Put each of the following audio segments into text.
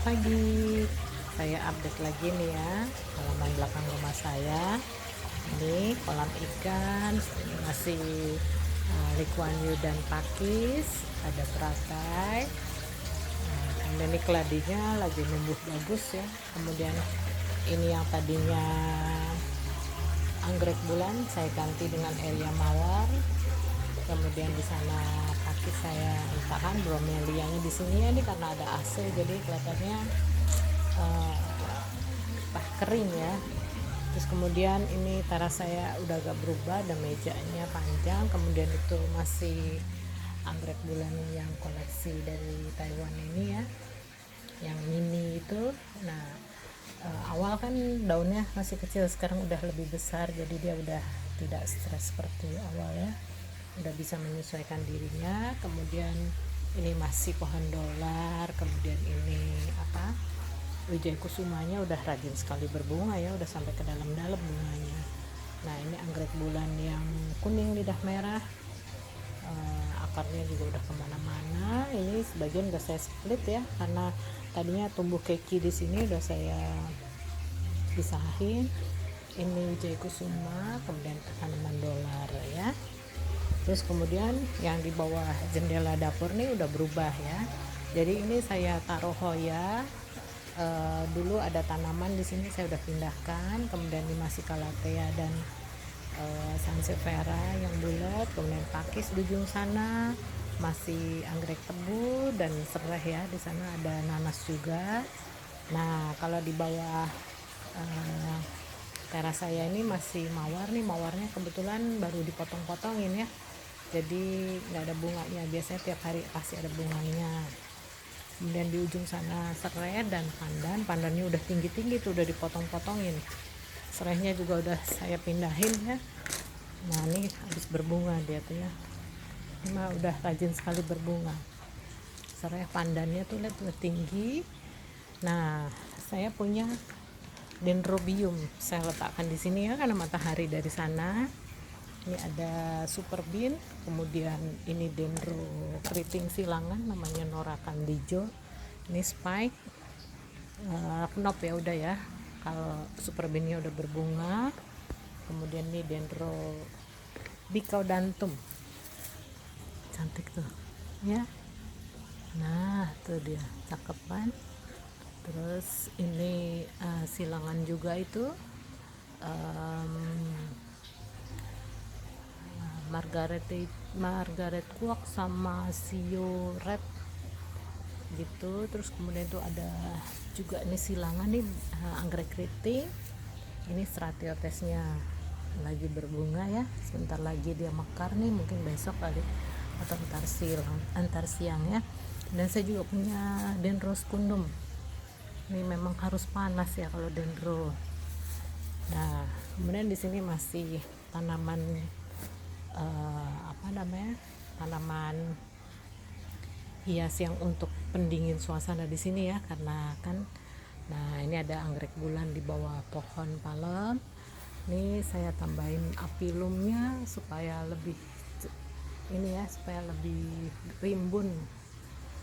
pagi. Saya update lagi nih ya, halaman belakang rumah saya. Ini kolam ikan, masih Lee Kuan Yew dan pakis, ada teratai. Kemudian ini keladinya lagi numbuh bagus ya. Kemudian ini yang tadinya anggrek bulan saya ganti dengan area mawar. Kemudian di sana kaki saya letakkan bromelianya di sini ya, ini karena ada AC jadi kelihatannya kering ya. Terus kemudian ini teras saya udah agak berubah, ada mejanya panjang. Kemudian itu masih anggrek bulan yang koleksi dari Taiwan ini ya, yang mini itu. Nah awal kan daunnya masih kecil, sekarang udah lebih besar, jadi dia udah tidak stres seperti awal ya, udah bisa menyesuaikan dirinya. Kemudian ini masih pohon dolar. Kemudian ini Wijaya kusumanya udah rajin sekali berbunga ya, udah sampai ke dalam-dalam bunganya. Nah ini anggrek bulan yang kuning lidah merah, akarnya juga udah kemana-mana. Ini sebagian udah saya split ya, karena tadinya tumbuh keki di sini udah saya pisahin. Ini Wijaya kusuma, kemudian tanaman dolar ya. Terus kemudian yang di bawah jendela dapur nih udah berubah ya. Jadi ini saya taruh hoya. Dulu ada tanaman di sini saya udah pindahkan. Kemudian ini masih calathea dan sansevieria yang bulat. Kemudian pakis di ujung sana, masih anggrek tebu dan serai ya. Di sana ada nanas juga. Nah kalau di bawah teras saya ini masih mawar nih. Mawarnya kebetulan baru dipotong-potongin ya, jadi nggak ada bunganya. Biasanya tiap hari pasti ada bunganya. Kemudian di ujung sana serai dan pandannya udah tinggi-tinggi tuh, udah dipotong-potongin. Serainya juga udah saya pindahin ya. Nah ini habis berbunga dia tuh ya, ini mah udah rajin sekali berbunga. Serai pandannya tuh lihat udah tinggi. Nah saya punya dendrobium, saya letakkan di sini ya karena matahari dari sana. Ini ada super bean, kemudian ini dendro keriting silangan namanya Nora candijo. Ini spike, knop ya udah ya kalau super beannya udah berbunga. Kemudian ini dendro bicaudantum, cantik tuh ya. Nah tuh dia cakep kan. Terus ini silangan juga itu, Margaret Kwok sama Sio Red gitu. Terus kemudian itu ada juga ini silangan nih, anggrek keriting. Ini stratiotesnya lagi berbunga ya, sebentar lagi dia mekar nih, mungkin besok kali atau antar siang ya. Dan saya juga punya dendroscundum. Ini memang harus panas ya kalau dendro. Nah kemudian di sini masih tanaman tanaman hias yang untuk pendingin suasana di sini ya, karena kan. Nah ini ada anggrek bulan di bawah pohon palem. Ini saya tambahin apilumnya supaya lebih supaya lebih rimbun,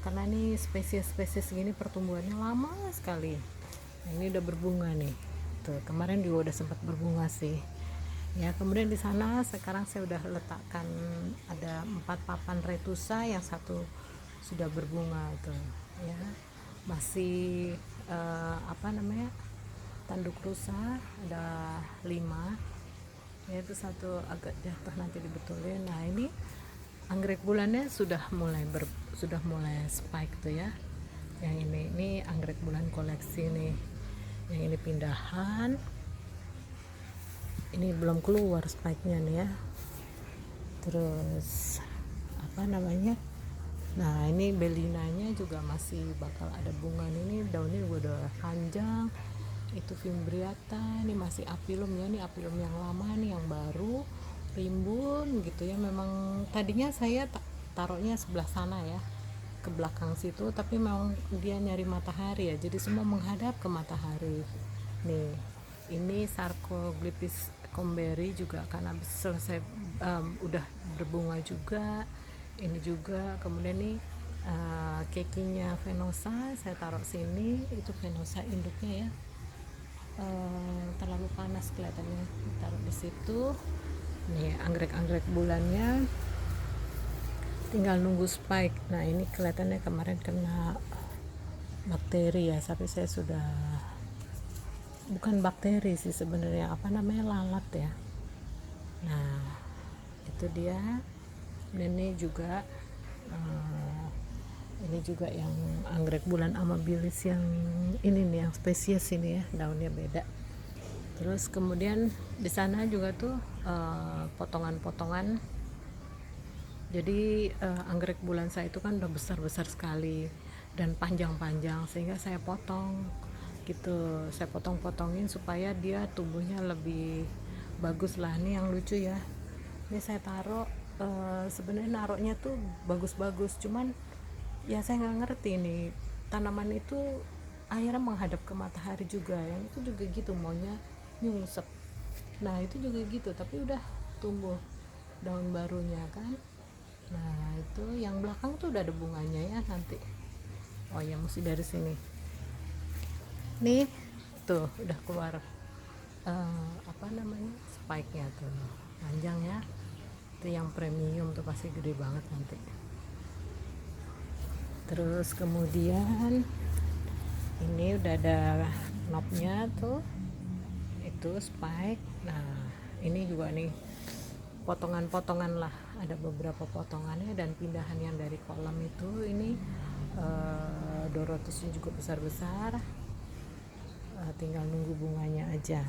karena ini spesies gini pertumbuhannya lama sekali. Nah, ini udah berbunga nih tuh, kemarin juga udah sempat berbunga sih ya. Kemudian di sana sekarang saya udah letakkan ada 4 papan retusa, yang satu sudah berbunga tuh ya. Masih tanduk rusa ada 5 ya, itu satu agak jatuh, nanti dibetulin. Nah ini anggrek bulannya sudah mulai spike tuh ya. Yang ini anggrek bulan koleksi nih, yang ini pindahan. Ini belum keluar spike-nya nih ya. Terus nah ini belinanya juga masih bakal ada bunga. Ini daunnya juga udah panjang. Itu fimbriata, ini masih apilum ya. Ini apilum yang lama nih, yang baru rimbun gitu ya. Memang tadinya saya taruhnya sebelah sana ya, ke belakang situ, tapi memang dia nyari matahari ya, jadi semua menghadap ke matahari. Nih ini Sarcoglyphis combery juga kan habis selesai, udah berbunga juga. Ini juga. Kemudian nih kekinya Venosa saya taruh sini. Itu Venosa induknya ya, terlalu panas kelihatannya, taruh di situ. Nih anggrek-anggrek bulannya tinggal nunggu spike. Nah ini kelihatannya kemarin kena bakteri ya, tapi saya sudah, bukan bakteri sih sebenarnya, apa namanya, lalat ya. Nah itu dia. Dan ini juga yang anggrek bulan amabilis yang ini nih, yang spesies ini ya, daunnya beda. Terus kemudian di sana juga tuh potongan-potongan. Jadi anggrek bulan saya itu kan udah besar-besar sekali dan panjang-panjang, sehingga saya potong gitu. Saya potong-potongin supaya dia tumbuhnya lebih bagus lah. Ini yang lucu ya, ini saya taruh, sebenarnya naruhnya tuh bagus-bagus, cuman ya saya nggak ngerti nih, tanaman itu akhirnya menghadap ke matahari juga. Yang itu juga gitu, maunya nyungsep. Nah itu juga gitu, tapi udah tumbuh daun barunya kan. Nah itu yang belakang tuh udah ada bunganya ya nanti. Oh ya, mesti dari sini nih, tuh udah keluar apa namanya, spike-nya tuh panjang ya. Itu yang premium tuh pasti gede banget nanti. Terus kemudian ini udah ada knobnya tuh, itu spike. Nah ini juga nih potongan-potongan lah, ada beberapa potongannya dan pindahan yang dari kolam itu. Ini Dorothusnya juga besar-besar, tinggal nunggu bunganya aja.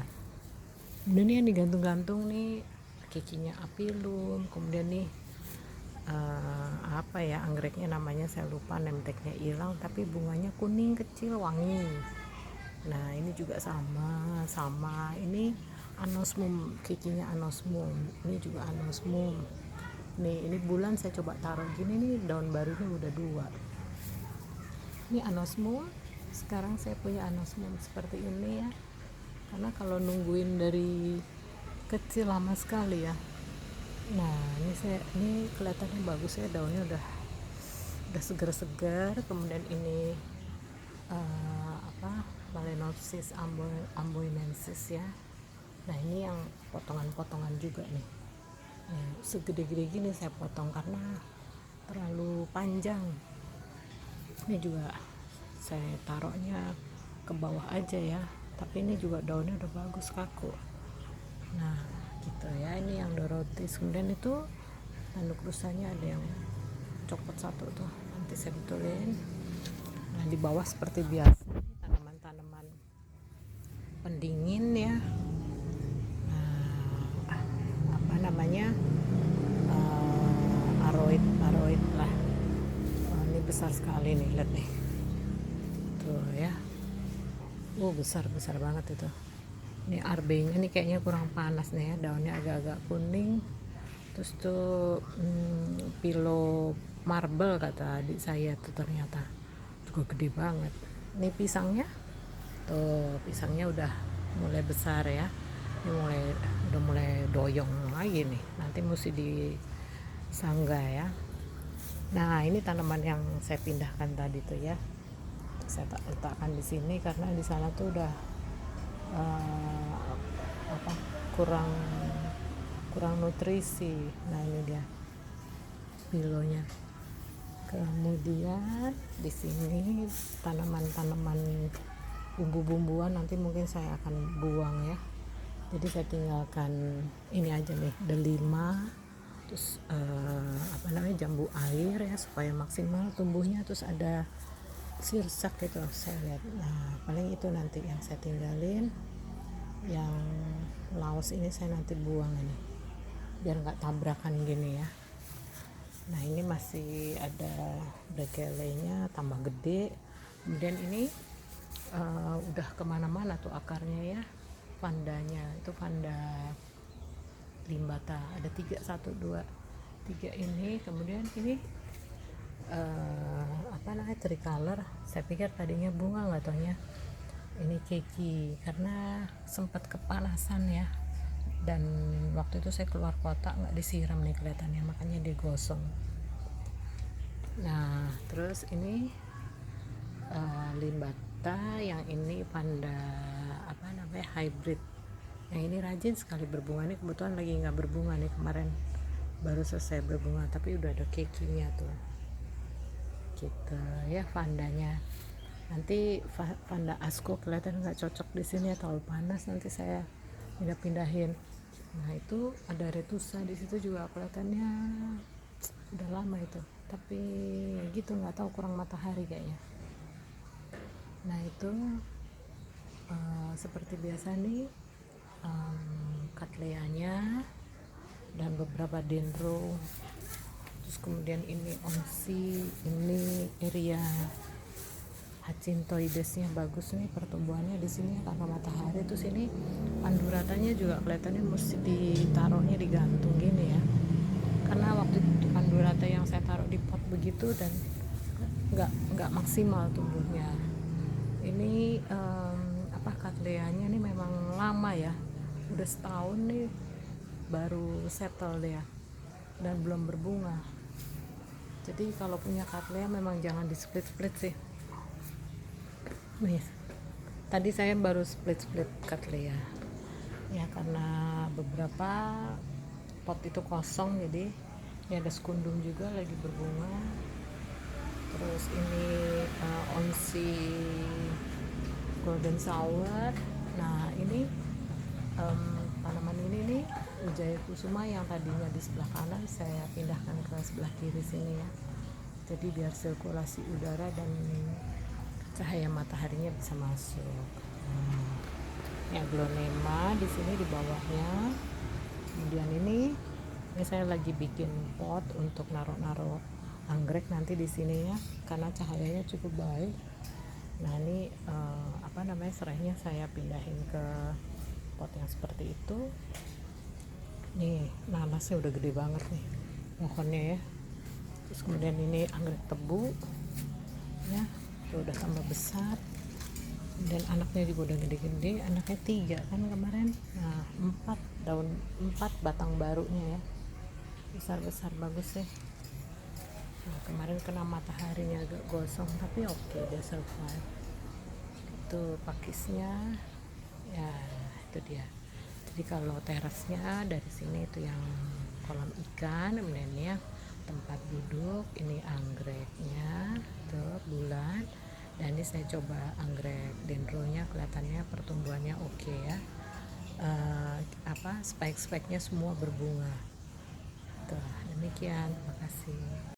Dan ini yang digantung-gantung nih kekinya apilum. Kemudian nih apa ya anggreknya namanya, saya lupa, nemteknya hilang, tapi bunganya kuning kecil wangi. Nah ini juga sama ini anosmum, kekinya anosmum. Ini juga anosmum. Nih ini bulan saya coba taruh gini nih, daun barunya udah 2. Ini anosmum. Sekarang saya punya anosmum seperti ini ya, karena kalau nungguin dari kecil lama sekali ya. Nah ini kelihatannya bagus ya, daunnya udah segar-segar. Kemudian ini Phalaenopsis amboinensis ya. Nah ini yang potongan-potongan juga nih. Segede-gede gini saya potong karena terlalu panjang. Ini juga saya taruhnya ke bawah aja ya, tapi ini juga daunnya udah bagus, kaku. Nah gitu ya, ini yang Dorothis. Kemudian itu tanduk rusanya ada yang copot satu tuh, nanti saya betulin. Nah di bawah seperti biasa tanaman-tanaman pendingin ya. Nah, apa namanya, aroid lah. Ini besar sekali nih, lihat nih tuh ya. Besar banget itu. Ini arbenya nih kayaknya kurang panas nih ya, daunnya agak-agak kuning. Terus tuh pilo marble kata adik saya tuh, ternyata juga gede banget. Ini pisangnya tuh, pisangnya udah mulai besar ya. Ini udah mulai doyong lagi nih, nanti mesti disangga ya. Nah ini tanaman yang saya pindahkan tadi tuh ya, saya letakkan di sini karena di sana tuh udah kurang nutrisi. Nah ini dia pilonya. Kemudian di sini tanaman-tanaman bumbu-bumbuan nanti mungkin saya akan buang ya, jadi saya tinggalkan ini aja nih, delima, terus jambu air ya supaya maksimal tumbuhnya. Terus ada sirsak gitu saya lihat. Nah paling itu nanti yang saya tinggalin. Yang laos ini saya nanti buang ini biar nggak tabrakan gini ya. Nah ini masih ada brekelenya tambah gede. Kemudian ini udah kemana-mana tuh akarnya ya, vandanya itu vanda limbata, ada 3, 1, 2, 3 ini. Kemudian ini tricolor, saya pikir tadinya bunga, nggak taunya ini keki karena sempat kepanasan ya, dan waktu itu saya keluar kota nggak disiram nih kelihatannya, makanya dia gosong. Nah terus ini limbata, yang ini panda apa namanya hybrid. Yang ini rajin sekali berbunga, nih kebetulan lagi nggak berbunga nih, kemarin baru selesai berbunga tapi udah ada kekinya tuh gitu ya. Vandanya nanti Vanda Asko kelihatan nggak cocok di sini ya, terlalu panas, nanti saya pindahin. Nah itu ada retusa di situ juga kelihatannya udah lama itu, tapi gitu nggak tahu, kurang matahari kayaknya. Nah itu seperti biasa nih, katleanya dan beberapa dendro. Terus kemudian ini onsi, ini area Hyacintoidesnya bagus nih pertumbuhannya di sini karena matahari. Terus ini panduratanya juga kelihatannya mesti ditaruhnya digantung gini ya, karena waktu itu pandurata yang saya taruh di pot begitu dan nggak maksimal tumbuhnya. Ini katleanya ini memang lama ya, udah setahun nih baru settle dia dan belum berbunga. Jadi kalau punya katlea memang jangan di split sih. Nih, tadi saya baru split cattleya ya, karena beberapa pot itu kosong, jadi ini ada sekundung juga lagi berbunga. Terus ini onsi golden shower. Nah ini tanaman ini nih Wijaya Kusuma yang tadinya di sebelah kanan saya pindahkan ke sebelah kiri sini ya, jadi biar sirkulasi udara dan cahaya mataharinya bisa masuk. Ya aglonema di sini di bawahnya. Kemudian ini saya lagi bikin pot untuk naruh anggrek nanti di sini ya, karena cahayanya cukup baik. Nah ini serainya saya pindahin ke pot yang seperti itu. Nih nanasnya udah gede banget nih pohonnya ya. Terus kemudian ini anggrek tebu ya, udah tambah besar, dan anaknya juga udah gede-gede, anaknya 3 kan kemarin. Nah 4 batang barunya ya, besar-besar bagus ya. Nah, kemarin kena mataharinya agak gosong tapi oke, dia survive. Itu pakisnya ya, itu dia. Jadi kalau terasnya dari sini itu yang kolam ikan, kemudian ya tempat duduk, ini anggreknya tuh bulan. Dan ini saya coba anggrek dendronya, kelihatannya pertumbuhannya oke ya. Spike-nya semua berbunga tuh. Demikian, terima kasih.